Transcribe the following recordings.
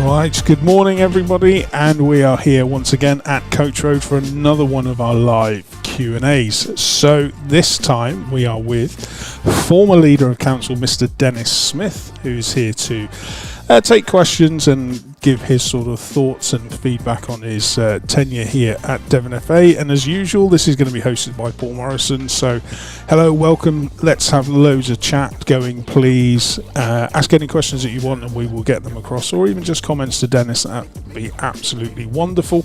Right, good morning everybody, and we are here once again at Coach Road for another one of our live Q&As. So this time we are with former leader of council Mr. Dennis Smith, who's here to take questions and give his sort of thoughts and feedback on his tenure here at Devon FA. And as usual, this is going to be hosted by Paul Morrison. So hello, welcome. Let's have loads of chat going, please. Ask any questions that you want and we will get them across, or even just comments to Dennis. That would be absolutely wonderful.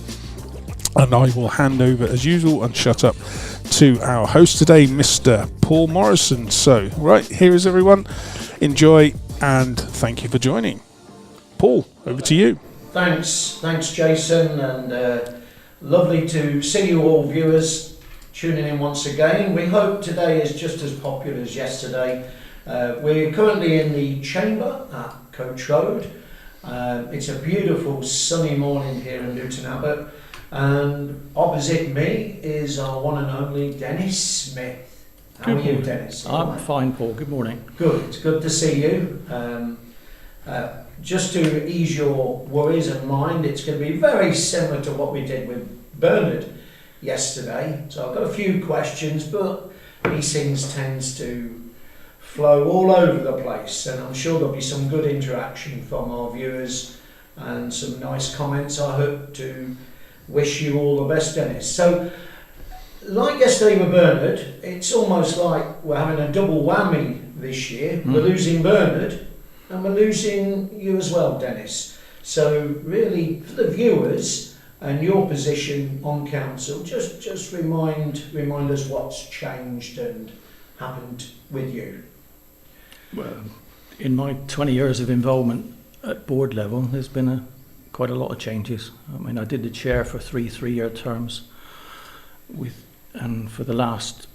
And I will hand over as usual and shut up to our host today, Mr. Paul Morrison. So right, here is everyone. Enjoy and thank you for joining. Paul, over to you. Thanks Jason, and lovely to see you all viewers tuning in once again. We hope today is just as popular as yesterday. We're currently in the chamber at Coach Road. It's a beautiful sunny morning here in Luton Abbot, and opposite me is our one and only Dennis Smith. How are you, Dennis? I'm fine, Paul. Good morning. Good. It's good to see you. Just to ease your worries and mind, it's going to be very similar to what we did with Bernard yesterday. So I've got a few questions, but these things tends to flow all over the place, and I'm sure there'll be some good interaction from our viewers and some nice comments. I hope to wish you all the best, Dennis. So, like yesterday with Bernard, it's almost like we're having a double whammy this year. We're losing Bernard, and we're losing you as well, Dennis. So really, for the viewers and your position on council, just remind us what's changed and happened with you. Well, in my 20 years of involvement at board level, there's been quite a lot of changes. I mean, I did the chair for three-year terms, and for the last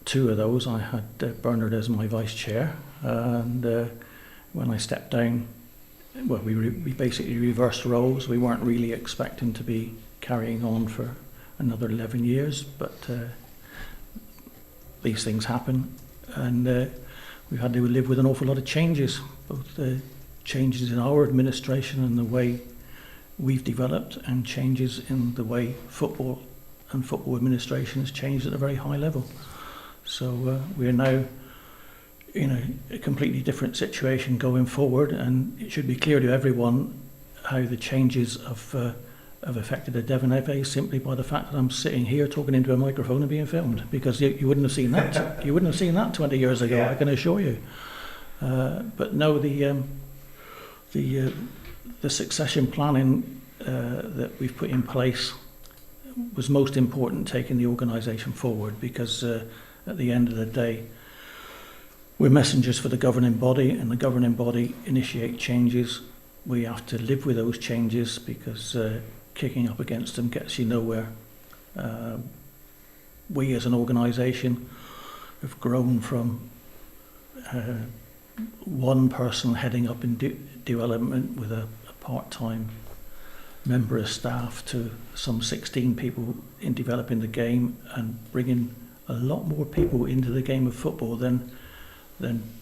two of those, I had Bernard as my vice chair, and when I stepped down, well, we basically reversed roles. We weren't really expecting to be carrying on for another 11 years, but these things happen, and we've had to live with an awful lot of changes, both changes in our administration and the way we've developed, and changes in the way football and football administration has changed at a very high level. So we're now in a completely different situation going forward, and it should be clear to everyone how the changes have affected the Devon FA simply by the fact that I'm sitting here talking into a microphone and being filmed, because you wouldn't have seen that. You wouldn't have seen that 20 years ago, yeah. I can assure you. But no, the succession planning that we've put in place was most important, taking the organisation forward, because at the end of the day, we're messengers for the governing body, and the governing body initiate changes. We have to live with those changes, because kicking up against them gets you nowhere. We as an organisation have grown from one person heading up in development with a part-time member of staff to some 16 people in developing the game, and bringing a lot more people into the game of football than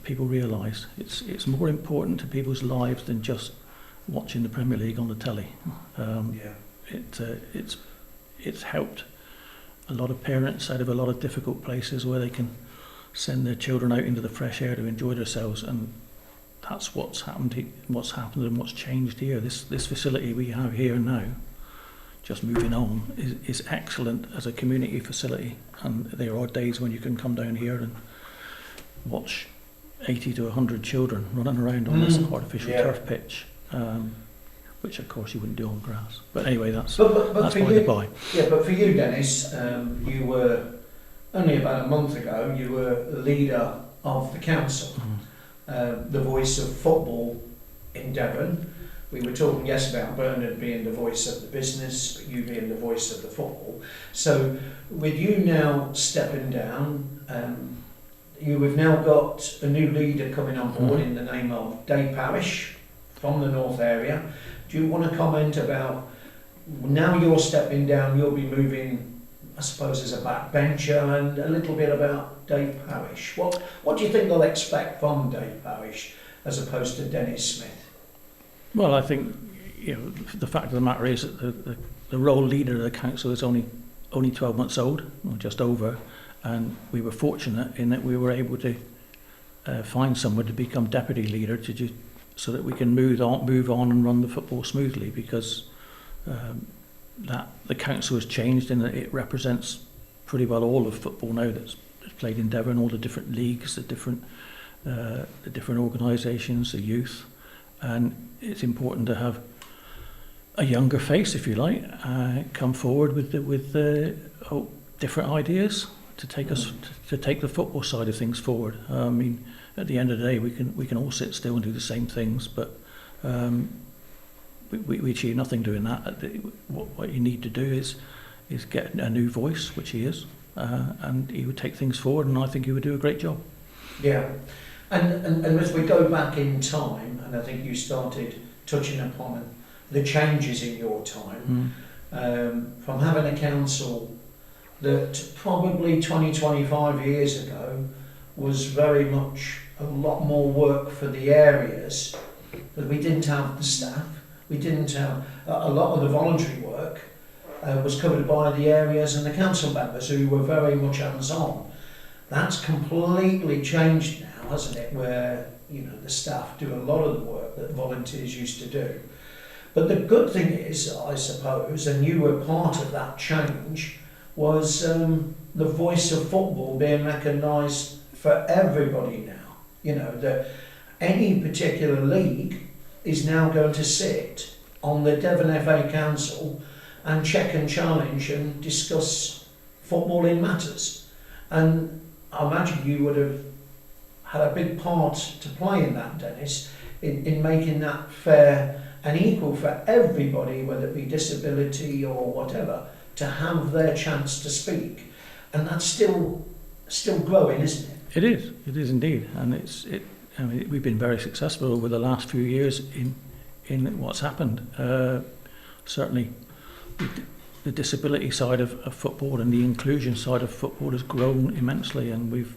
people realise. It's more important to people's lives than just watching the Premier League on the telly. It's helped a lot of parents out of a lot of difficult places where they can send their children out into the fresh air to enjoy themselves, and that's what's happened and what's changed here. This facility we have here now, just moving on, is excellent as a community facility, and there are days when you can come down here and watch 80 to 100 children running around on this artificial turf pitch, which of course you wouldn't do on grass. But anyway, that's by the by. Yeah, but for you, Dennis, you were only about a month ago. You were the leader of the council, the voice of football in Devon. We were talking about Bernard being the voice of the business, but you being the voice of the football. So, with you now stepping down, we've now got a new leader coming on board in the name of Dave Parish from the North area. Do you want to comment about, now you're stepping down, you'll be moving, I suppose, as a backbencher, and a little bit about Dave Parish. What do you think they'll expect from Dave Parish as opposed to Dennis Smith? Well, I think the fact of the matter is that the role leader of the council is only 12 months old, or just over, and we were fortunate in that we were able to find someone to become deputy leader so that we can move on and run the football smoothly, because that the council has changed in that it represents pretty well all of football now that's played in Devon, all the different leagues, the different organisations, the youth, and it's important to have a younger face, if you like, come forward with different ideas to take the football side of things forward. I mean, at the end of the day, we can all sit still and do the same things, but we achieve nothing doing that. What you need to do is get a new voice, which he is, and he would take things forward, and I think he would do a great job. Yeah, and as we go back in time, and I think you started touching upon the changes in your time, from having a council that probably 20-25 years ago was very much a lot more work for the areas, but we didn't have the staff, we didn't have a lot of the voluntary work was covered by the areas and the council members who were very much hands-on. That's completely changed now, hasn't it, where the staff do a lot of the work that volunteers used to do. But the good thing is, I suppose, and you were part of that change, was the voice of football being recognised for everybody now. That any particular league is now going to sit on the Devon FA Council and check and challenge and discuss footballing matters. And I imagine you would have had a big part to play in that, Dennis, in making that fair and equal for everybody, whether it be disability or whatever, to have their chance to speak. And that's still growing, isn't it? It is indeed, and we've been very successful over the last few years in what's happened. Certainly, the disability side of football and the inclusion side of football has grown immensely, and we've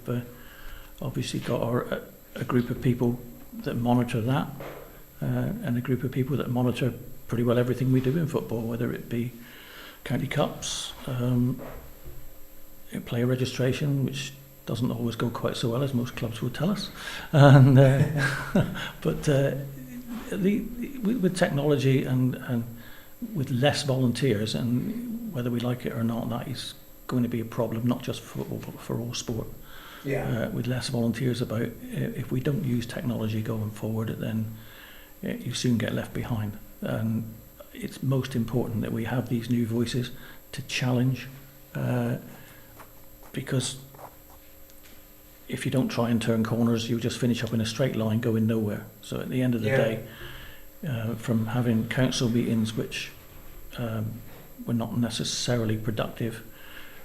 obviously got a group of people that monitor that, and a group of people that monitor pretty well everything we do in football, whether it be county cups, player registration, which doesn't always go quite so well as most clubs will tell us, and but with technology and with less volunteers, and whether we like it or not, that is going to be a problem, not just for football but for all sport. Yeah. With less volunteers about, if we don't use technology going forward, then you soon get left behind. And it's most important that we have these new voices to challenge, because if you don't try and turn corners, you'll just finish up in a straight line going nowhere. So at the end of the day, from having council meetings which were not necessarily productive,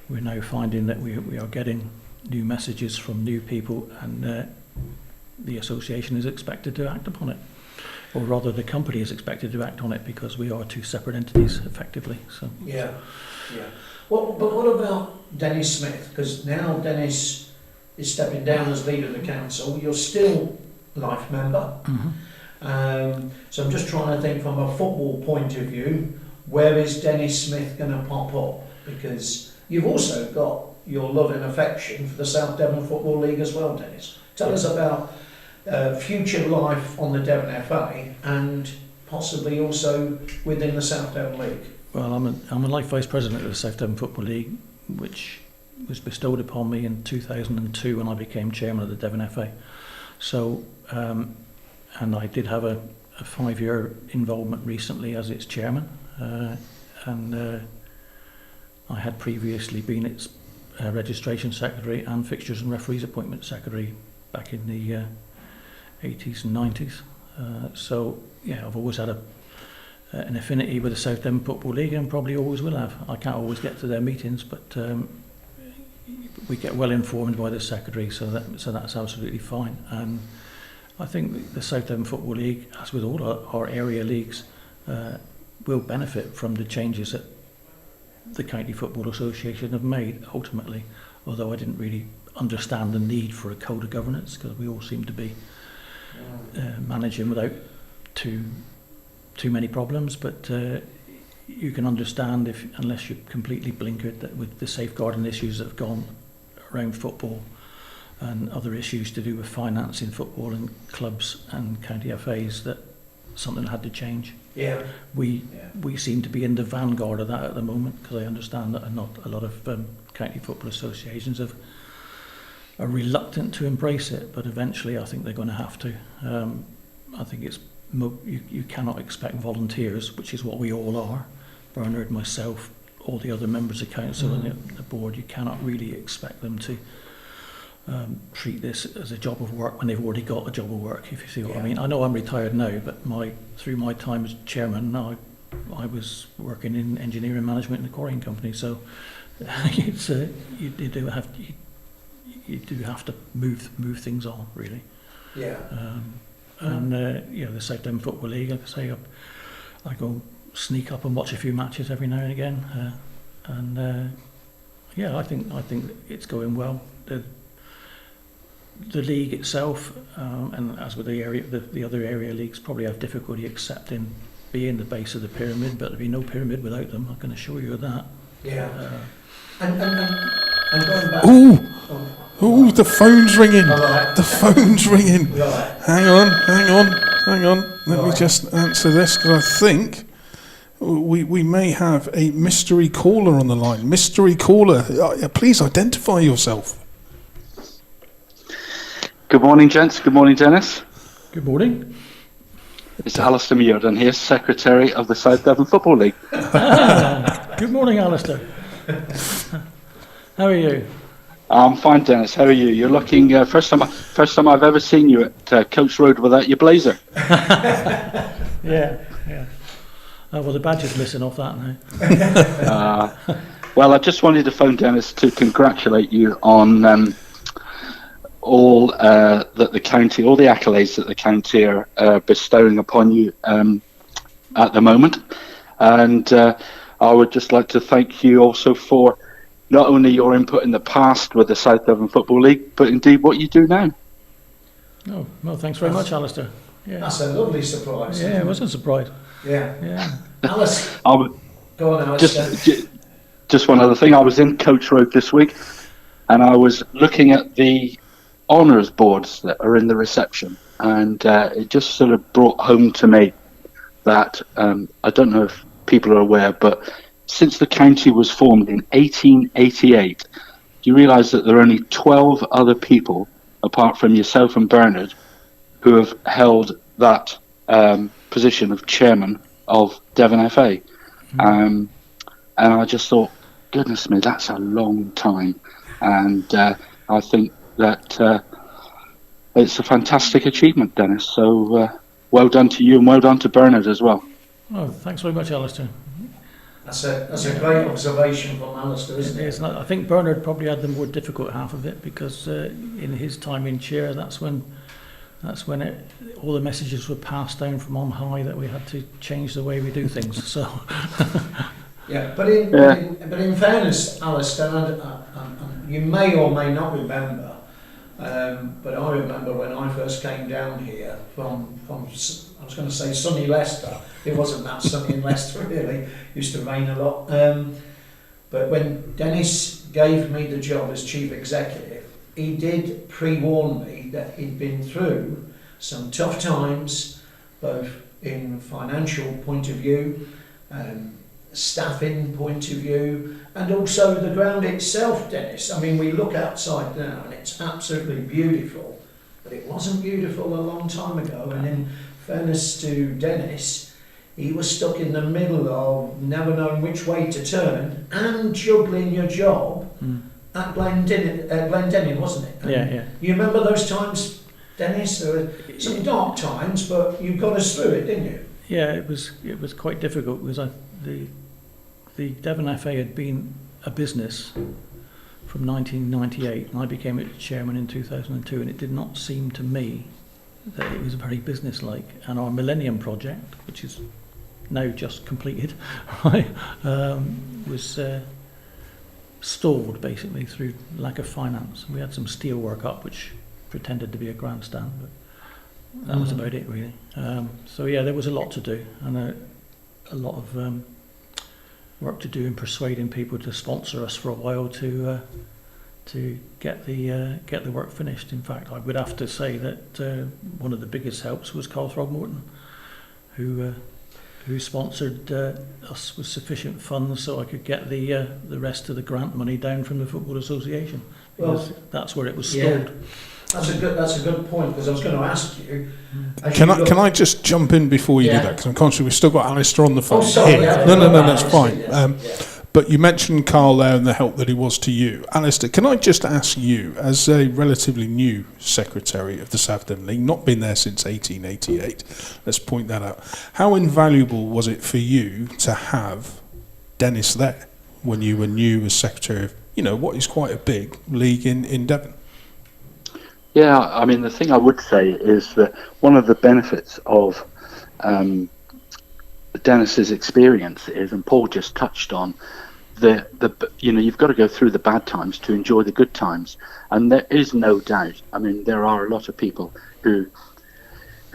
we're now finding that we are getting new messages from new people, and the association is expected to act upon it, or rather the company is expected to act on it, because we are two separate entities effectively. So yeah. Well, but what about Dennis Smith? Because now Dennis is stepping down as leader of the council. You're still life member. So I'm just trying to think from a football point of view, where is Dennis Smith going to pop up? Because you've also got your love and affection for the South Devon Football League as well, Dennis. Tell us about future life on the Devon FA and possibly also within the South Devon League. Well, I'm a life vice president of the South Devon Football League, which was bestowed upon me in 2002 when I became chairman of the Devon FA. So, and I did have a 5-year involvement recently as its chairman, and I had previously been its registration secretary and fixtures and referees appointment secretary back in the 80s and 90s. So yeah, I've always had an affinity with the South Devon Football League, and probably always will have. I can't always get to their meetings, but we get well informed by the secretary, so that's absolutely fine. And I think the South Devon Football League, as with all our area leagues, will benefit from the changes that the County Football Association have made ultimately, although I didn't really understand the need for a code of governance, because we all seem to be managing without too too many problems, but you can understand unless you're completely blinkered, that with the safeguarding issues that have gone around football and other issues to do with financing football and clubs and county FAs, that something had to change. Yeah. We seem to be in the vanguard of that at the moment, because I understand that not a lot of county football associations are reluctant to embrace it, but eventually I think they're going to have to. I think you cannot expect volunteers, which is what we all are, Bernard, myself, all the other members of council and the board. You cannot really expect them to treat this as a job of work when they've already got a job of work, if you see what I mean. I know I'm retired now, but through my time as chairman, I was working in engineering management in a quarrying company, so it's you do have to move things on, really. Yeah. And the South Devon Football League, like I say, I go sneak up and watch a few matches every now and again, I think it's going well. The league itself, and as with the other area leagues, probably have difficulty accepting being the base of the pyramid, but there'd be no pyramid without them, I can assure you of that. Yeah. And going back... Ooh, the phone's ringing. Right. The phone's ringing. Right. Hang on. Let me just answer this, because I think we may have a mystery caller on the line. Mystery caller, please identify yourself. Good morning, gents. Good morning, Dennis. Good morning. It's Alistair Muirden here, Secretary of the South Devon Football League. Good morning, Alistair. How are you? I'm fine, Dennis. How are you? You're looking first time I've ever seen you at Coach Road without your blazer. Yeah. Well, the badge is missing off that now. Well, I just wanted to phone Dennis to congratulate you on all that the county, all the accolades that the county are bestowing upon you at the moment, and I would just like to thank you also for not only your input in the past with the South Devon Football League, but indeed what you do now. Oh, well, thanks very much, Alistair. Yeah. That's a lovely surprise. Yeah, it was a surprise. Yeah. Alice, Go on, Alice. Just one other thing. I was in Coach Road this week, and I was looking at the honours boards that are in the reception, and it just sort of brought home to me that I don't know if people are aware, but since the county was formed in 1888, do you realise that there are only 12 other people, apart from yourself and Bernard, who have held that position of chairman of Devon FA? And I just thought, goodness me, that's a long time. And I think that it's a fantastic achievement, Dennis. So well done to you, and well done to Bernard as well. Oh, thanks very much, Alistair. That's a great observation from Alistair, isn't it? It's not, I think Bernard probably had the more difficult half of it, because in his time in chair, that's when all the messages were passed down from on high that we had to change the way we do things. So. Yeah, but in fairness, Alistair, you may or may not remember, but I remember when I first came down here from I was going to say sunny Leicester. It wasn't that sunny in Leicester, really. It used to rain a lot. But when Dennis gave me the job as chief executive, he did pre-warn me that he'd been through some tough times, both in financial point of view, staffing point of view, and also the ground itself, Dennis. I mean, we look outside now and it's absolutely beautiful, but it wasn't beautiful a long time ago. And in fairness to Dennis, he was stuck in the middle of never knowing which way to turn and juggling your job at Glendenning, wasn't it? And Yeah. you remember those times, Dennis? There were some dark times, but you got us through it, didn't you? Yeah, it was quite difficult, because the Devon FA had been a business from 1998, and I became its chairman in 2002, and it did not seem to me that it was very businesslike. And our Millennium project, which is now just completed, right, was stalled basically through lack of finance. We had some steel work up which pretended to be a grandstand, That was about it, really. So yeah, there was a lot to do, and a lot of work to do in persuading people to sponsor us for a while to get the work finished. In fact, I would have to say that one of the biggest helps was Carl Throgmorton, who sponsored us with sufficient funds so I could get the rest of the grant money down from the Football Association, because that's where it was stored. That's a good point, because I was going to ask you. Can I just jump in before you do that? Because I'm conscious we've still got Alistair on the phone. Oh, sorry. Here. Yeah, No, that's fine. Yeah. But you mentioned Carl there and the help that he was to you. Alistair, can I just ask you, as a relatively new secretary of the South Devon League, not been there since 1888, let's point that out, how invaluable was it for you to have Dennis there when you were new as secretary of, what is quite a big league in Devon? Yeah, I mean, the thing I would say is that one of the benefits of Dennis's experience is, and Paul just touched on, you've got to go through the bad times to enjoy the good times, and there is no doubt. I mean, there are a lot of people who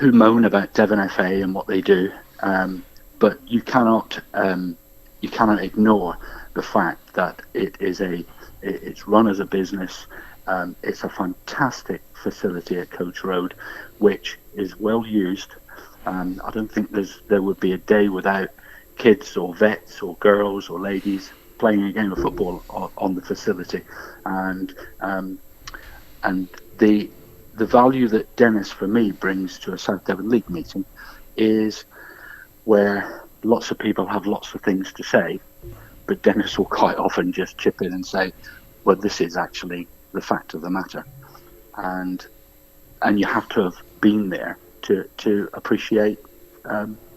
moan about Devon FA and what they do, but you cannot ignore the fact that it's run as a business. It's a fantastic facility at Coach Road, which is well used. I don't think there would be a day without kids or vets or girls or ladies playing a game of football on the facility, and the value that Dennis for me brings to a South Devon League meeting is where lots of people have lots of things to say, but Dennis will quite often just chip in and say, well, this is actually the fact of the matter, and you have to have been there to appreciate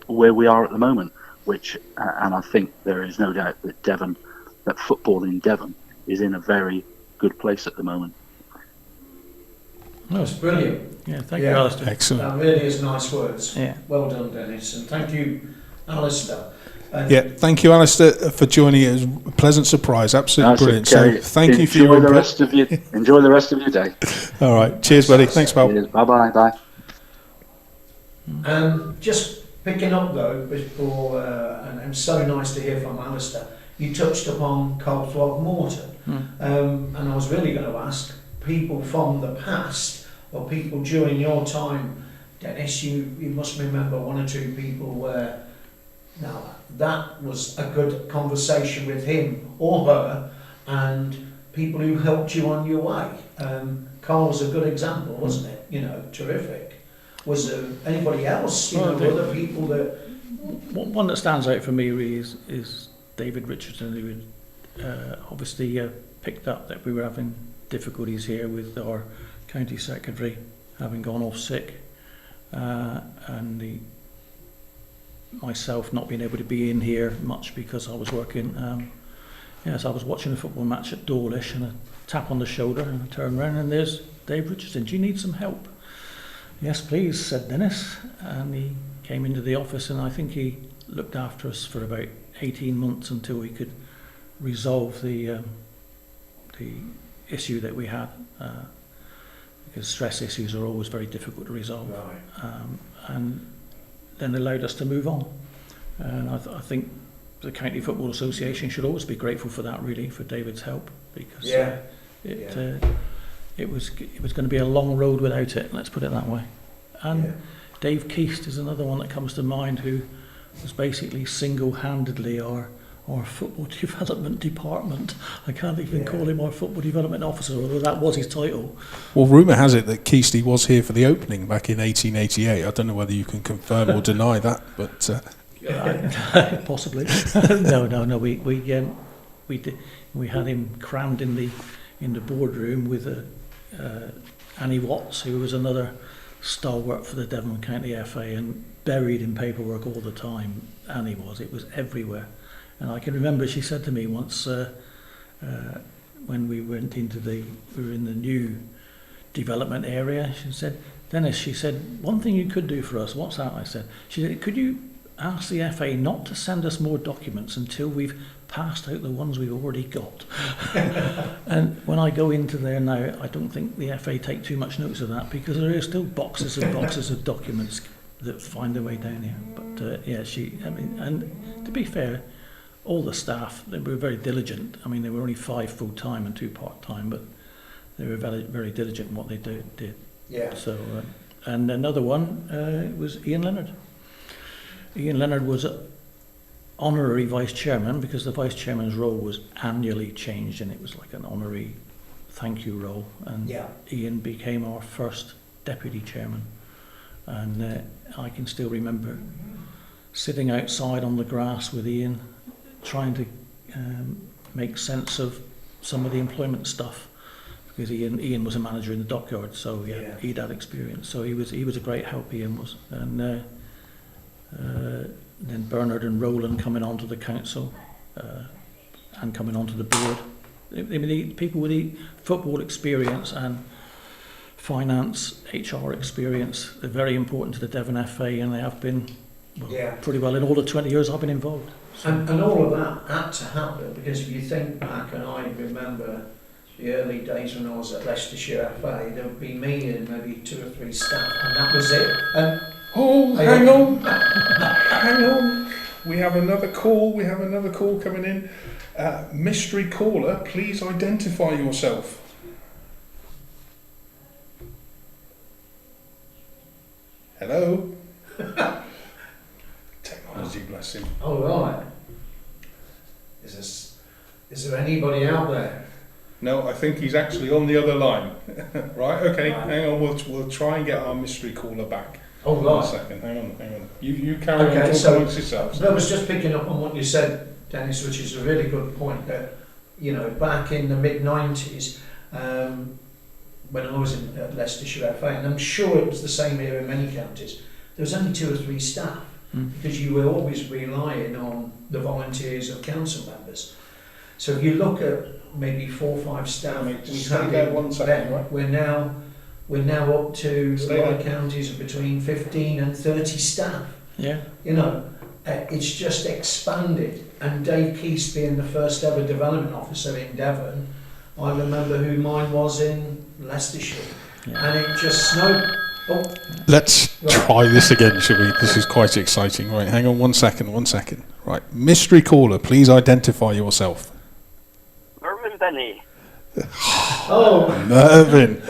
where we are at the moment, which and I think there is no doubt that football in Devon is in a very good place at the moment. That's brilliant. Yeah, thank you, Alistair. Excellent. That really is nice words. Yeah. Well done, Dennis, and thank you, Alistair. Thank you, Alistair, for joining. It was a pleasant surprise, absolutely brilliant. Okay. So thank you for your input. Enjoy the rest of your day. All right, cheers, buddy. Thanks, pal. Bye. Just picking up though, before, and so nice to hear from Alistair, you touched upon Carl Throgmorton, and I was really going to ask people from the past, or people during your time, Dennis, you must remember one or two people where, now that was a good conversation with him or her, and people who helped you on your way. Carl was a good example, wasn't it? Terrific. Was there anybody else, other people that... One that stands out for me really is David Richardson, who obviously picked up that we were having difficulties here with our county secretary having gone off sick, and myself not being able to be in here much because I was working. So I was watching a football match at Dawlish, and a tap on the shoulder, and I turned around and there's Dave Richardson. Do you need some help? Yes, please, said Dennis, and he came into the office, and I think he looked after us for about 18 months until we could resolve the issue that we had, because stress issues are always very difficult to resolve. Right. And then allowed us to move on. And I think the County Football Association should always be grateful for that, really, for David's help, because it was going to be a long road without it, let's put it that way. And Dave Keast is another one that comes to mind, who was basically single-handedly our football development department. I can't even call him our football development officer, although that was his title. Well, rumour has it that Keasty was here for the opening back in 1888. I don't know whether you can confirm or deny that, but possibly. No. We had him crammed in the boardroom with Annie Watts, who was another stalwart for the Devon County FA, and buried in paperwork all the time. Annie was. It was everywhere. And I can remember she said to me once, when we were in the new development area, she said, Dennis, she said, one thing you could do for us. What's that? I said, she said, could you asked the FA not to send us more documents until we've passed out the ones we've already got. And when I go into there now, I don't think the FA take too much notice of that, because there are still boxes and boxes of documents that find their way down here. But and to be fair, all the staff, they were very diligent. I mean, there were only 5 full-time and 2 part-time, but they were very, very diligent in what they did. Yeah. So, and another one was Ian Leonard. Ian Leonard was honorary vice chairman, because the vice chairman's role was annually changed, and it was like an honorary thank you role. And Ian became our first deputy chairman. And I can still remember sitting outside on the grass with Ian, trying to make sense of some of the employment stuff, because Ian was a manager in the dockyard, so he'd had experience. So he was a great help, Ian was. And then Bernard and Roland coming onto the council and coming onto the board. I mean, the people with the football experience and finance, HR experience, they're very important to the Devon FA, and they have been pretty well in all the 20 years I've been involved. So. And all of that had to happen, because if you think back, and I remember the early days when I was at Leicestershire FA, there would be me and maybe 2 or 3 staff, and that was it. And hang on. Hang on. We have another call. Coming in. Mystery caller, please identify yourself. Hello. Technology, bless him. All right. Is there anybody out there? No, I think he's actually on the other line. Right, okay, hang on, we'll try and get our mystery caller back. Oh, right. 1 second, hang on. You carry on talking amongst yourselves. I was just picking up on what you said, Dennis, which is a really good point, that, back in the mid-90s, when I was at Leicestershire FA, and I'm sure it was the same here in many counties, there was only 2 or 3 staff, because you were always relying on the volunteers of council members. So if you look at maybe 4 or 5 staff, stay there 1 second, right? We're now up to a lot of counties of between 15 and 30 staff. Yeah. It's just expanded. And Dave Keast being the first ever development officer in Devon, I remember who mine was in Leicestershire. Yeah. And it just snowed. Oh. Let's try this again, shall we? This is quite exciting. Right, hang on 1 second. Right, mystery caller, please identify yourself. Mervyn Benny. Oh, Mervyn.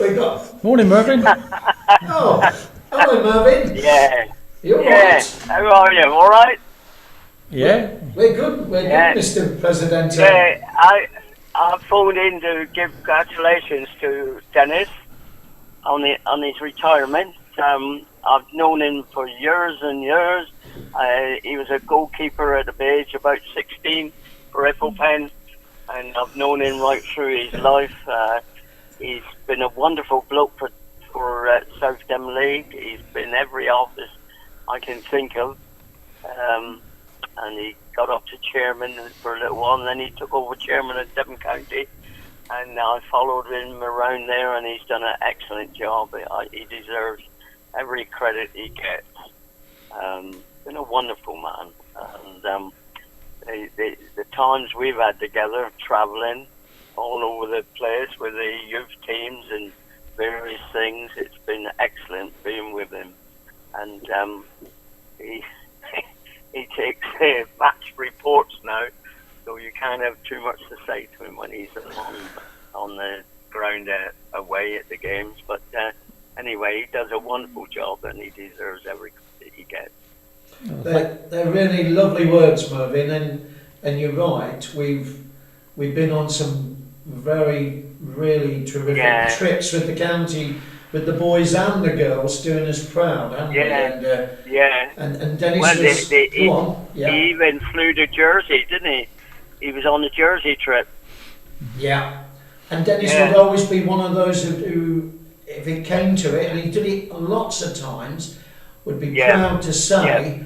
Morning, Mervyn. Oh, hello, Mervyn. Yeah. You all right? How are you? All right? Yeah. We're good, Mr. President. Yeah, I phoned in to give congratulations to Dennis on his retirement. I've known him for years and years. He was a goalkeeper at the age of about 16 for Pen, and I've known him right through his life. He's been a wonderful bloke for South Devon League. He's been every office I can think of, and he got up to chairman for a little while, and then he took over chairman at Devon County, and I followed him around there, and he's done an excellent job. He deserves every credit he gets. Been a wonderful man, and the times we've had together, travelling all over the place with the youth teams and various things, it's been excellent being with him. And he takes match reports now, so you can't have too much to say to him when he's on the ground away at the games. But anyway, he does a wonderful job, and he deserves every credit he gets. They're really lovely words, Mervyn, and you're right. We've been on some really terrific trips with the county, with the boys and the girls, doing us proud, haven't we? And Dennis he even flew to Jersey, didn't he? He was on the Jersey trip. Yeah, and Dennis would always be one of those who, if it came to it, and he did it lots of times, would be proud to say,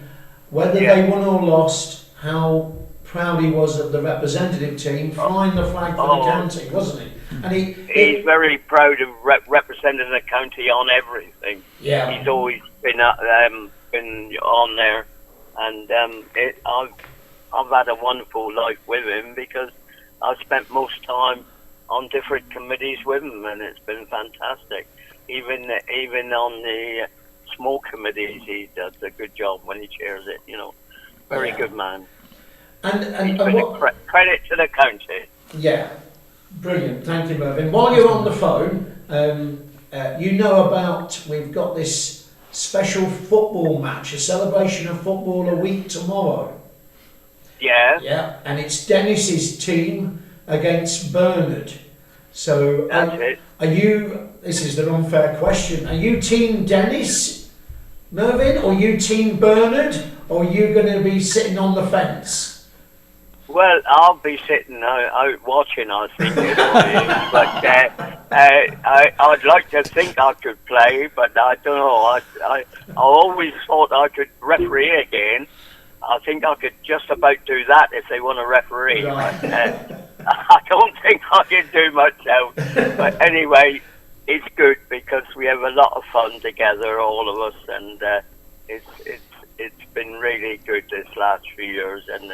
whether they won or lost, how proud he was of the representative team flying the flag for the county, wasn't he? And he's very proud of representing the county on everything. Yeah, he's always been on there, and I've had a wonderful life with him because I've spent most time on different committees with him, and it's been fantastic. Even on the small committees, he does a good job when he chairs it. Very good man. And what credit to the county. Yeah, brilliant. Thank you, Mervyn. While you're on the phone, we've got this special football match, a celebration of football a week tomorrow. Yeah. Yeah, and it's Dennis's team against Bernard. So are you? This is the unfair question. Are you Team Dennis, Mervyn, or you Team Bernard, or are you going to be sitting on the fence? Well, I'll be sitting out watching, I think, but I'd like to think I could play, but I don't know. I always thought I could referee again. I think I could just about do that if they want to referee. Right. But, I don't think I can do much else. But anyway, it's good because we have a lot of fun together, all of us, and it's been really good this last few years, and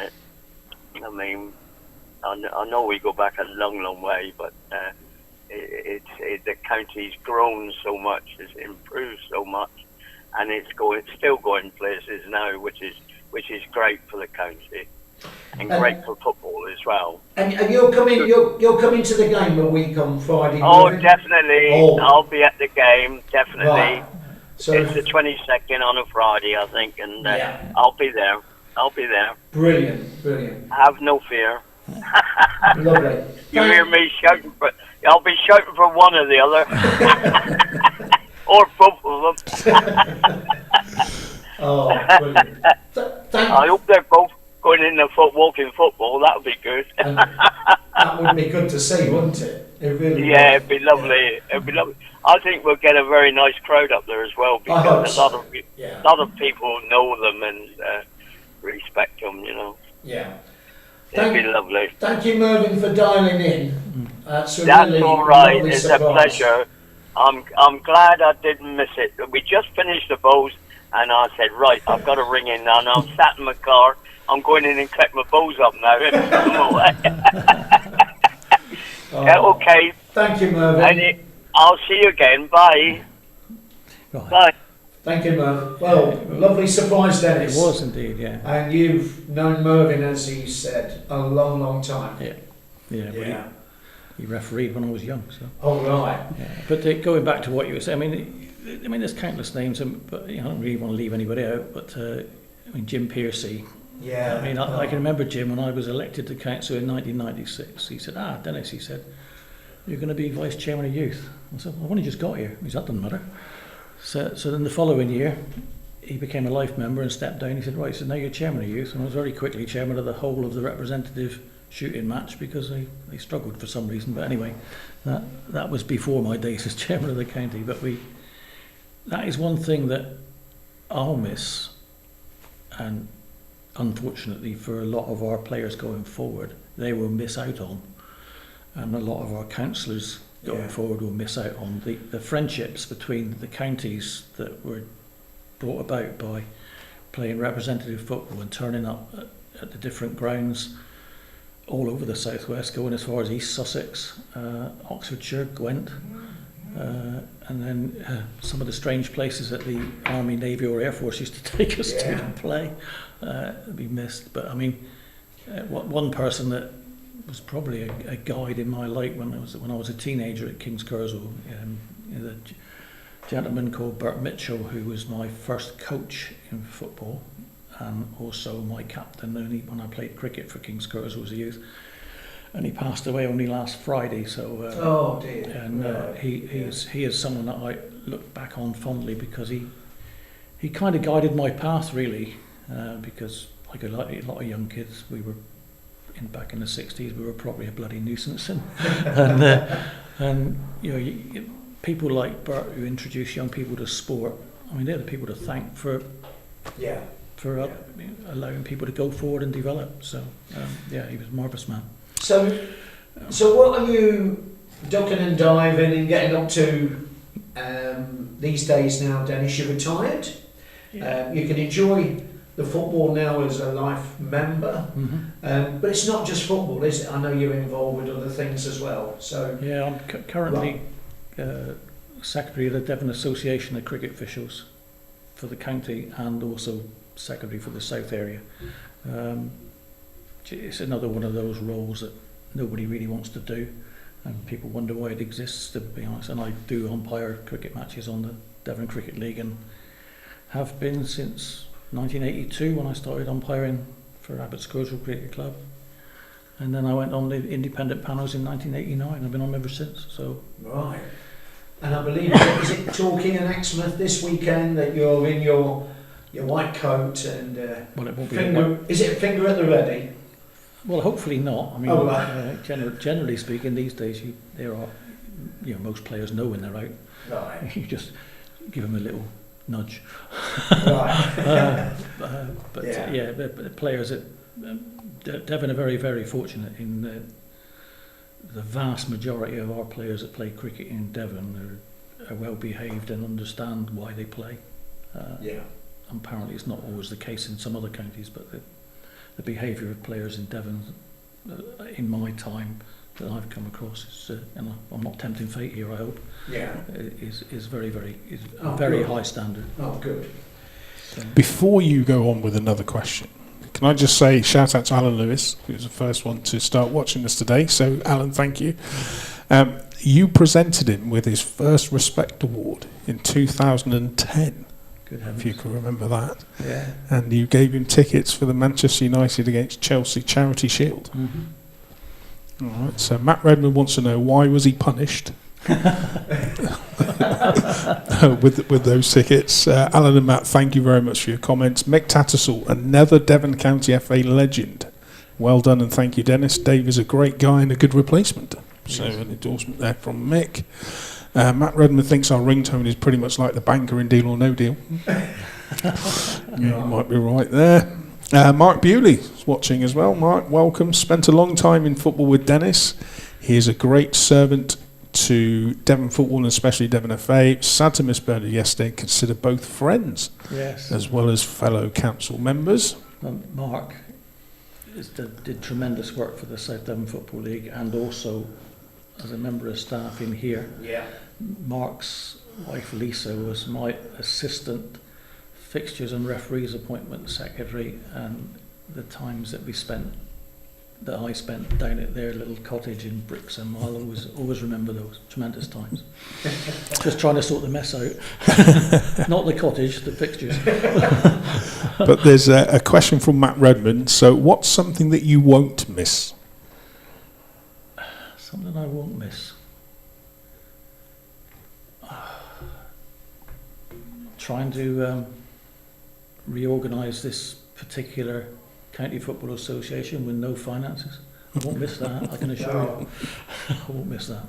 I mean, I know we go back a long, long way, but the county's grown so much, it's improved so much, and it's still going places now, which is great for the county and great for football as well. And you're coming to the game a week on Friday. Oh, Mervyn? definitely. Oh. I'll be at the game, definitely. Right. So it's the 22nd on a Friday, I think, and yeah. I'll be there. Brilliant. Have no fear. Lovely. You hear me shouting I'll be shouting for one or the other. Or both of them. Oh, brilliant. I hope they're both going in the walking football. That would be good. And that would be good to see, wouldn't it? It really would. It'd be lovely. Yeah. It'd be lovely. I think we'll get a very nice crowd up there as well because a lot of people know them and respect them. Yeah. It'd be lovely. Thank you, Mervyn, for dialing in. That's really all right. It's surprise. A pleasure. I'm glad I didn't miss it. We just finished the bows, and I said, right, I've got to ring in now. And I'm sat in my car. I'm going in and collect my bows up now. Okay. Thank you, Mervyn. I'll see you again. Bye. Right. Bye. Thank you, Mervyn. Well, lovely surprise, Dennis. It was indeed, yeah. And you've known Mervyn, as he said, a long, long time. Yeah. He refereed when I was young, so. Oh, right. Yeah. But going back to what you were saying, I mean, there's countless names, but I don't really want to leave anybody out. But Jim Piercy. Yeah. I can remember Jim when I was elected to council in 1996. He said, Dennis, he said, you're going to be vice chairman of youth. I said, well, I've only just got here. He said, that doesn't matter. So then the following year, he became a life member and stepped down. He said, right, so now you're chairman of youth. And I was very quickly chairman of the whole of the representative shooting match because they struggled for some reason. But anyway, that was before my days as chairman of the county. But that is one thing that I'll miss, and unfortunately for a lot of our players going forward, they will miss out on, and a lot of our councillors going forward will miss out on the friendships between the counties that were brought about by playing representative football and turning up at the different grounds all over the southwest, going as far as East Sussex, Oxfordshire, Gwent, and then some of the strange places that the Army, Navy or Air Force used to take us to play. We missed, but I mean, one person that was probably a guide in my life when I was a teenager at King's Kersal, the gentleman called Bert Mitchell, who was my first coach in football and also my captain when I played cricket for King's Kersal as a youth. And he passed away only last Friday. So oh dear. And he is someone that I look back on fondly because he kind of guided my path really, because like a lot of young kids, we were back in the 60s, we were probably a bloody nuisance, and people like Bert who introduce young people to sport. I mean, they're the people to thank for allowing people to go forward and develop. So he was a marvellous man. So what are you ducking and diving and getting up to these days now, Dennis? You're retired. Yeah. You can enjoy the football now as a life member. But it's not just football, is it? I know you're involved with other things as well. So Yeah, I'm currently secretary of the Devon Association of Cricket Officials for the county, and also secretary for the South area. It's another one of those roles that nobody really wants to do, and people wonder why it exists, to be honest. And I do umpire cricket matches on the Devon Cricket League, and have been since 1982 when I started umpiring for Abbots Coastal Cricket Club, and then I went on the independent panels in 1989. I've been on ever since. So right, and I believe is it Torquay and Exmouth this weekend that you're in your white coat and well, it won't be is it finger at the ready? Well, hopefully not. I mean, right. Generally speaking, these days most players know when they're out. Right. You just give them a little nudge. Right. But the players at Devon are very, very fortunate in the vast majority of our players that play cricket in Devon are well behaved and understand why they play. Apparently it's not always the case in some other counties, but the behaviour of players in Devon in my time that I've come across is, and I'm not tempting fate here, I hope, is very, very good. high standard. Oh, good. So, Before you go on with another question, can I just say shout out to Alan Lewis, who was the first one to start watching us today. So Alan, thank you. You presented him with his first Respect Award in 2010. good heavens. If you can remember that. Yeah. And you gave him tickets for the Manchester United against Chelsea Charity Shield. Mm-hmm. All right, so Matt Redmond wants to know, why was he punished with those tickets? Alan and Matt, thank you very much for your comments. Mick Tattersall, another Devon County FA legend. Well done, and thank you, Dennis. Dave is a great guy and a good replacement. So an endorsement there from Mick. Matt Redmond thinks our ringtone is pretty much like the banker in Deal or No Deal. You might be right there. Mark Bewley is watching as well. Mark, welcome. Spent a long time in football with Dennis. He is a great servant to Devon football and especially Devon FA. Sad to miss Bernard yesterday. Consider both friends, Yes. as well as fellow council members. Mark did tremendous work for the South Devon Football League, and also as a member of staff in here. Yeah. Mark's wife Lisa was my assistant fixtures and referees appointment secretary, and the times that I spent down at their little cottage in Brixham, I'll always remember those tremendous times. Just trying to sort the mess out. Not the cottage, the fixtures. But there's a question from Matt Redmond. So what's something that you won't miss? Something I won't miss. Trying to reorganise this particular county football association with no finances. I won't miss that, I can assure you. I won't miss that.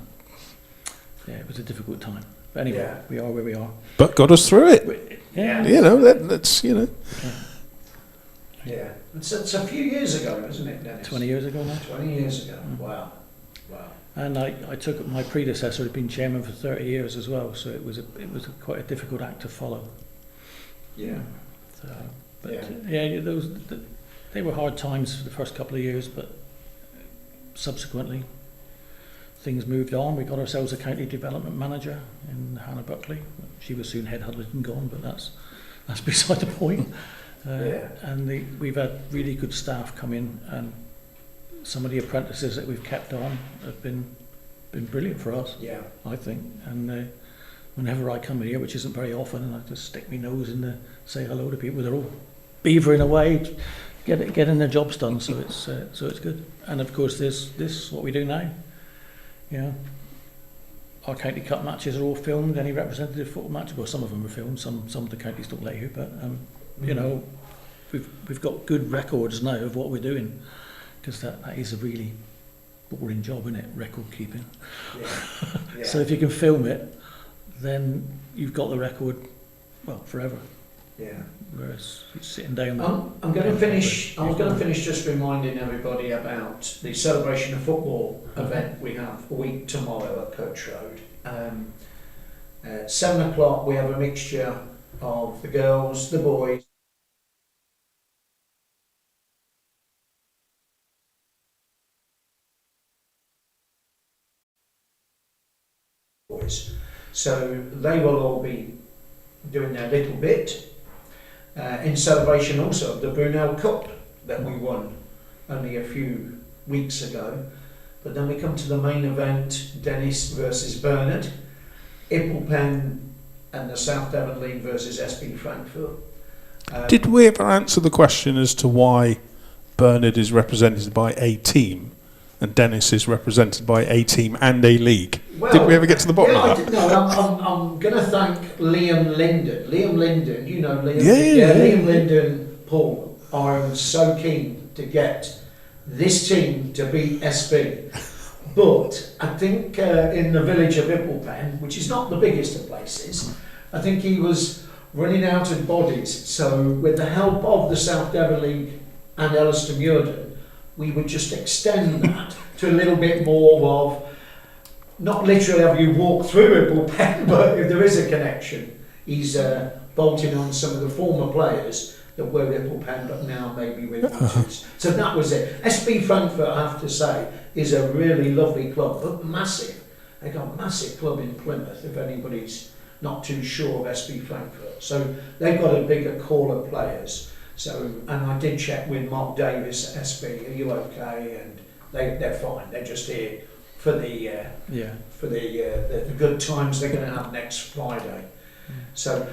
Yeah, it was a difficult time. But anyway, we are where we are. But got us through it. Yeah. You know, let's, you know. Yeah. It's a few years ago, isn't it, Dennis? 20 years ago now. 20 years ago. Wow. And I took my predecessor had been chairman for 30 years as well, so it was quite a difficult act to follow. Yeah. So, but they were hard times for the first couple of years, but subsequently things moved on. We got ourselves a county development manager in Hannah Buckley. She was soon headhunted and gone, but that's beside the point. And we've had really good staff come in, and some of the apprentices that we've kept on have been brilliant for us. Yeah, I think. And whenever I come here, which isn't very often, and I just stick my nose in to say hello to people, they're all beavering away, getting their jobs done. So it's good. And of course, this what we do now. You know, our county cup matches are all filmed. Any representative football match, well, some of them are filmed. Some of the counties don't let you, but you know, we've got good records now of what we're doing. Because that is a really boring job, isn't it? Record keeping. Yeah. So if you can film it, then you've got the record, well, forever. Yeah. Whereas it's sitting down. I'm going to finish. I was going to finish just reminding everybody about the celebration of football event we have a week tomorrow at Coach Road. At 7 o'clock, we have a mixture of the girls, the boys. players. So they will all be doing their little bit in celebration also of the Brunel Cup that we won only a few weeks ago. But then we come to the main event, Dennis versus Bernard, Ipplepen and the South Devon League versus SB Frankfurt. Did we ever answer the question as to why Bernard is represented by a team and Dennis is represented by a team and a league? Well, did we ever get to the bottom of that? No, I'm going to thank Liam Linden. Liam Linden, you know Liam. Yeah. Liam Linden, Paul, are so keen to get this team to beat SB. But I think in the village of Ipplepen, which is not the biggest of places, I think he was running out of bodies. So with the help of the South Devon League and Elliston Muirden, we would just extend that to a little bit more of, not literally have you walk through Ipplepen, but if there is a connection, he's bolting on some of the former players that were Ipplepen but now maybe with Watches. So that was it. SB Frankfurt, I have to say, is a really lovely club, but massive. They got a massive club in Plymouth, if anybody's not too sure of SB Frankfurt. So they've got a bigger core of players. So, and I did check with Mark Davis at SB, are you okay? And they're fine. They're just here for the good times they're going to have next Friday. So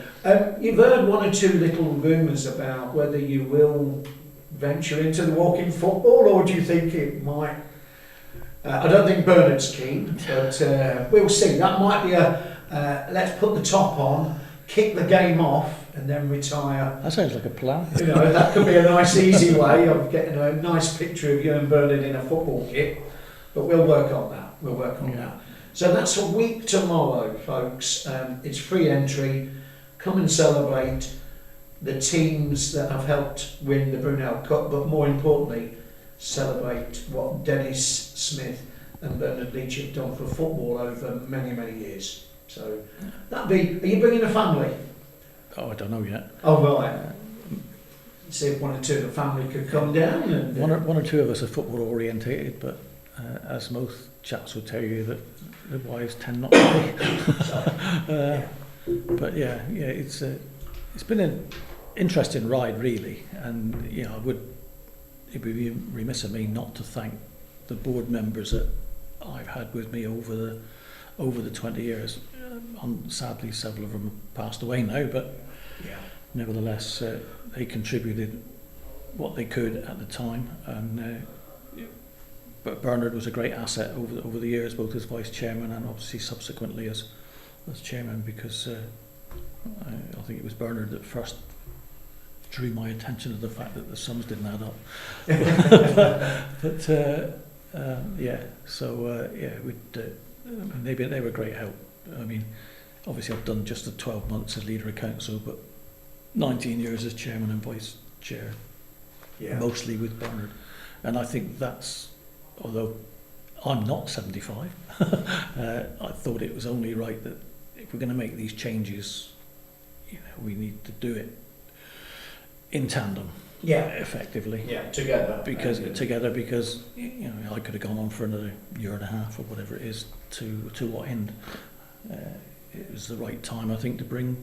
you've heard one or two little rumours about whether you will venture into the walking football, or do you think it might? I don't think Bernard's keen, but we'll see. That might be let's put the top on, kick the game off, and then retire. That sounds like a plan. You know, that could be a nice, easy way of getting a nice picture of you and Bernard in a football kit. But we'll work on that. We'll work on that. So that's a week tomorrow, folks. It's free entry. Come and celebrate the teams that have helped win the Brunel Cup, but more importantly, celebrate what Dennis Smith and Bernard Leach have done for football over many, many years. So that'd be. Are you bringing a family? Oh, I don't know yet. Oh, right. See if one or two of the family could come down. And, one or two of us are football orientated, but as most chaps will tell you, that the wives tend not to be. But yeah, it's been an interesting ride, really, and it would be remiss of me not to thank the board members that I've had with me over the 20 years. Sadly, several of them passed away now, but nevertheless, they contributed what they could at the time, and but Bernard was a great asset over the years, both as vice chairman and obviously subsequently as chairman, because I think it was Bernard that first drew my attention to the fact that the sums didn't add up. They were great help. I mean, obviously I've done just the 12 months as leader of council, but 19 years as chairman and vice chair, mostly with Bernard. And I think that's, although I'm not 75, I thought it was only right that if we're going to make these changes, we need to do it in tandem, effectively. Together. Because I could have gone on for another year and a half or whatever it is. To what end? It was the right time, I think, to bring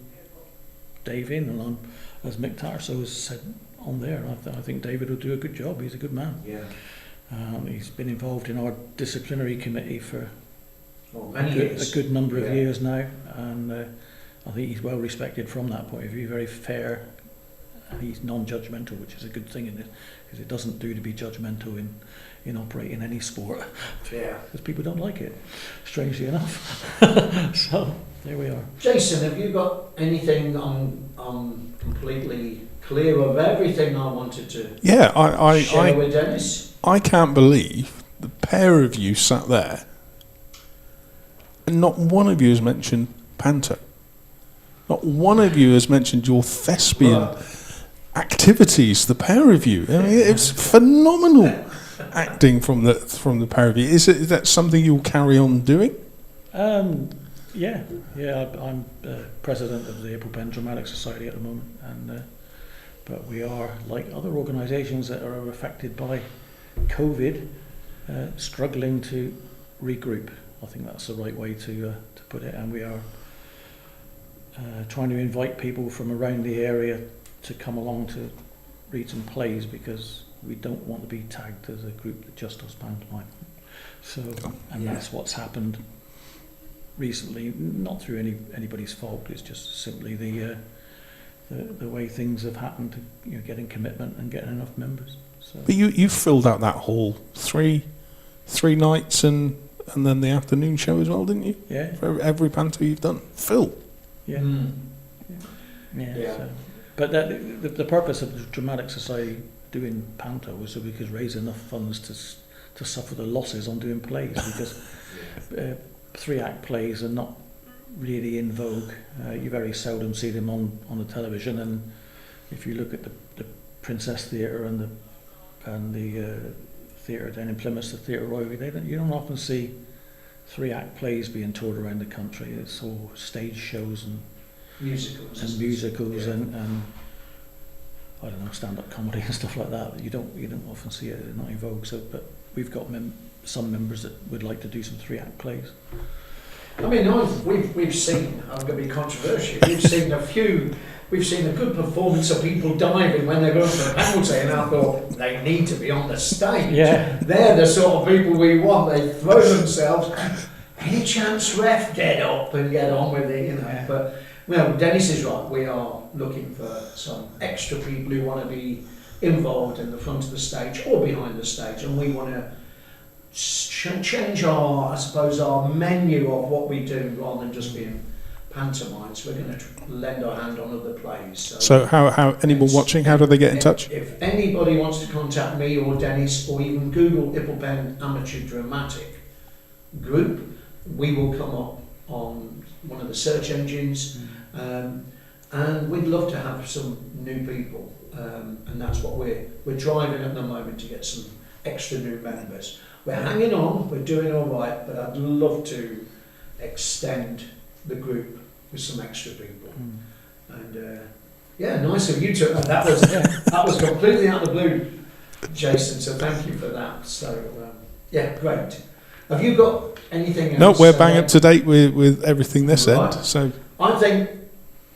Dave in, and as Mick Tarso has said on there, I think David will do a good job. He's a good man. He's been involved in our disciplinary committee for a good number of years now, and I think he's well respected from that point of view. Very fair. He's non-judgmental, which is a good thing in it, because it doesn't do to be judgmental in operating any sport, because people don't like it, strangely enough. So there we are. Jason, have you got anything on completely clear of everything I wanted to share with Dennis? I can't believe the pair of you sat there and not one of you has mentioned Panto. Not one of you has mentioned your thespian activities, the pair of you. I mean, it's phenomenal acting from the pair of you. Is that something you'll carry on doing? I'm president of the Ipplepen Dramatic Society at the moment, and but we are, like other organisations that are affected by COVID, struggling to regroup. I think that's the right way to put it, and we are trying to invite people from around the area to come along to read some plays, because we don't want to be tagged as a group that just does pantomime. So, and that's what's happened recently, not through anybody's fault. It's just simply the way things have happened to getting commitment and getting enough members. So. But you filled out that hall three nights and then the afternoon show as well, didn't you? Yeah. For every panto you've done, Phil. Yeah. Mm. Yeah. So. But the purpose of the Dramatic Society doing panto was so we could raise enough funds to suffer the losses on doing plays, because 3-act plays are not really in vogue. You very seldom see them on the television, and if you look at the Princess Theatre and the theatre down in Plymouth, the Theatre Royal, you don't often see 3-act plays being toured around the country. It's all stage shows and musicals and I don't know, stand-up comedy and stuff like that. You don't often see it. They're not in vogue. So, but we've got some members that would like to do some 3-act plays. I mean, we've seen, I'm going to be controversial, we've seen a good performance of people diving when they're going for a penalty, and I thought they need to be on the stage. Yeah. They're the sort of people we want. They throw themselves. Any chance, ref, get up and get on with it, Yeah. But, Dennis is right. We are looking for some extra people who want to be involved in the front of the stage or behind the stage, and we want to change our menu of what we do, rather than just being pantomime. So we're going to lend our hand on other plays. So how anyone watching, how do they get in touch? If anybody wants to contact me or Dennis, or even Google Ipplepen Amateur Dramatic Group, we will come up on one of the search engines, and we'd love to have some new people, and that's what we're driving at the moment, to get some extra new members. We're hanging on, we're doing all right, but I'd love to extend the group with some extra people. And nice of you to. That was completely out of the blue, Jason. So thank you for that. So great. Have you got anything else? No, we're bang up to date with everything this Right. end. So I think,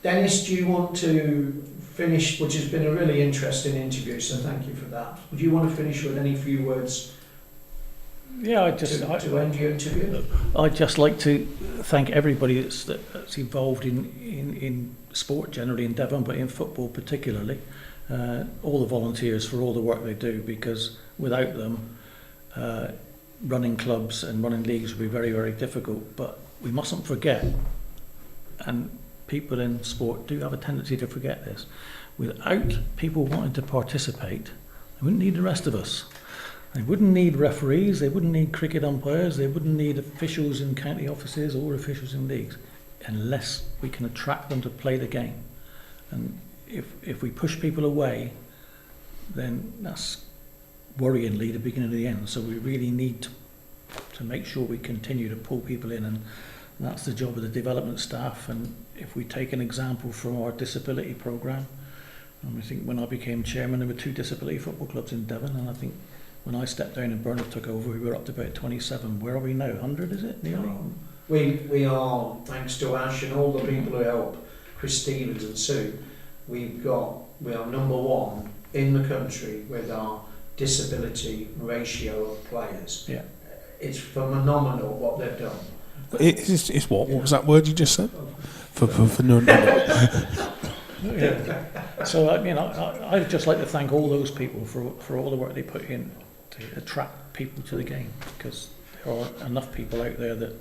Dennis, do you want to finish? Which has been a really interesting interview. So thank you for that. Would you want to finish with any few words? Yeah, to end your interview. I'd just like to thank everybody that's involved in sport generally in Devon, but in football particularly. All the volunteers for all the work they do, because without them, running clubs and running leagues would be very, very difficult. But we mustn't forget, and people in sport do have a tendency to forget this, without people wanting to participate, they wouldn't need the rest of us. They wouldn't need referees, they wouldn't need cricket umpires, they wouldn't need officials in county offices or officials in leagues, unless we can attract them to play the game. And if we push people away, then that's worryingly the beginning of the end. So we really need to make sure we continue to pull people in, and that's the job of the development staff. And if we take an example from our disability programme, I think when I became chairman, there were 2 disability football clubs in Devon, and I think when I stepped down and Bernard took over, we were up to about 27. Where are we now? 100, is it, nearly? We are, thanks to Ash and all the people who help, Chris Stevens and Sue, we are number 1 in the country with our disability ratio of players. Yeah. It's phenomenal what they've done. it's what? What was that word you just said? For no. Yeah. So I'd just like to thank all those people for all the work they put in to attract people to the game, because there are enough people out there that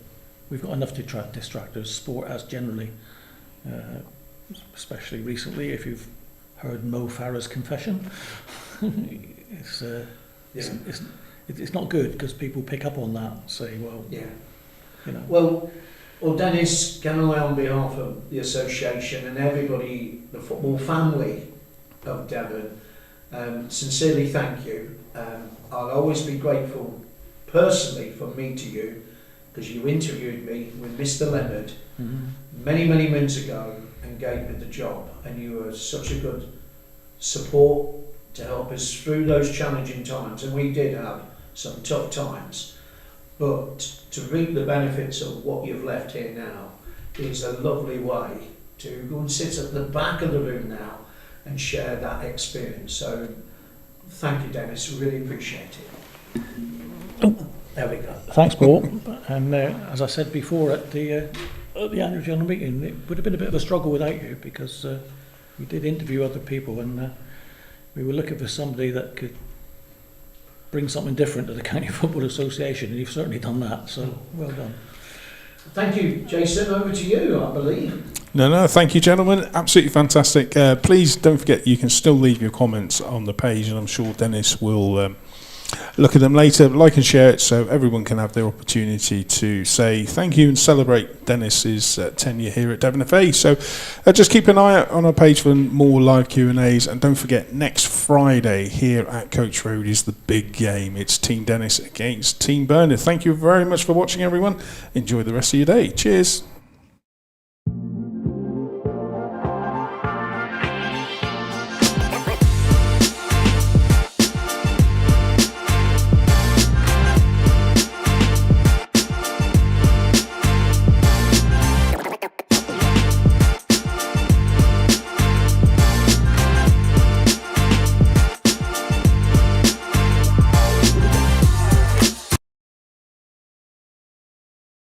we've got enough to attract distractors. Sport as generally, especially recently, if you've heard Mo Farah's confession, it's not good, because people pick up on that and say, well, Well, Dennis, can I, on behalf of the association and everybody, the football family of Devon, sincerely thank you. I'll always be grateful personally from me to you, because you interviewed me with Mr. Leonard many, many months ago and gave me the job, and you were such a good support to help us through those challenging times, and we did have some tough times. but to reap the benefits of what you've left here now is a lovely way to go and sit at the back of the room now and share that experience. So thank you, Dennis, really appreciate it. There we go. Thanks, Paul. And as I said before at the annual general meeting, it would have been a bit of a struggle without you, because we did interview other people, and we were looking for somebody that could bring something different to the County Football Association, and you've certainly done that, so well done. Thank you, Jason. Over to you, I believe. No, thank you, gentlemen. Absolutely fantastic. Please don't forget, you can still leave your comments on the page, and I'm sure Dennis will look at them later. Like and share it so everyone can have their opportunity to say thank you and celebrate Dennis's tenure here at Devon FA. So just keep an eye out on our page for more live Q&As, and don't forget, next Friday here at Coach Road is the big game. It's Team Dennis against Team Bernard. Thank you very much for watching, everyone. Enjoy the rest of your day. Cheers.